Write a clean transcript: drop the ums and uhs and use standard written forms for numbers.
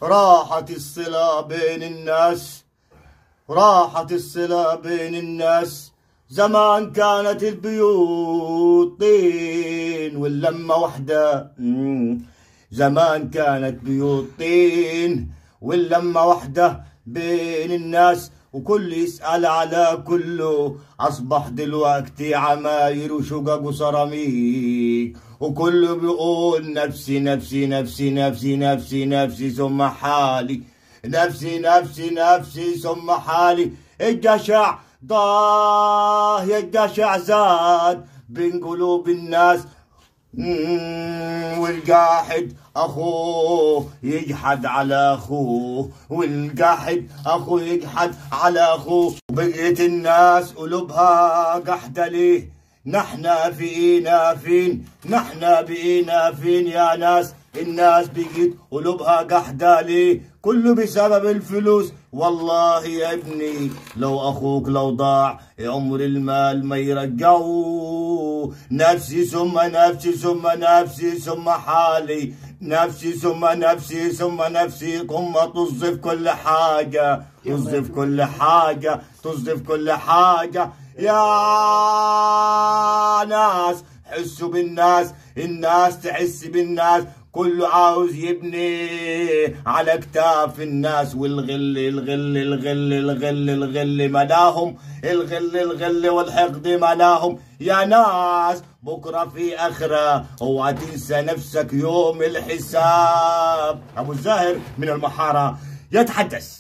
راحت الصلة بين الناس، راحت الصلة بين الناس. زمان كانت البيوت طين واللمة وحدة. زمان كانت بيوت طين واللمة وحدة بين الناس، وكل يسأل على كله. أصبح دلوقتي عماير وشقق وسيراميك، وكله بيقول نفسي نفسي نفسي نفسي نفسي نفسي ثم حالي، نفسي نفسي نفسي ثم حالي. الجشع الجشع زاد بين قلوب الناس. والقاحد اخوه يجحد على اخوه، والقاحد اخوه يجحد على اخوه. وبقيت الناس قلوبها قحدة ليه؟ نحنا بقينا فين؟ نحنا بقينا فين يا ناس؟ الناس بقيت قلوبها قحدة ليه؟ كله بسبب الفلوس. والله يا ابني لو اخوك لو ضاع عمر المال ما يرجعوه. نفسي ثم نفسي ثم نفسي ثم حالي، نفسي ثم نفسي ثم نفسي. ثم طز في كل حاجة، طز في كل حاجة، طز في كل حاجة. يا ناس حسوا بالناس، الناس تحس بالناس. كله عاوز يبني على كتاف الناس. والغل الغل الغل الغل الغل ملاهم، الغل الغل والحقد ملاهم. يا ناس بكرة في آخرة، اوعى تنسى نفسك يوم الحساب. أبو الزاهر من المحارة يتحدث.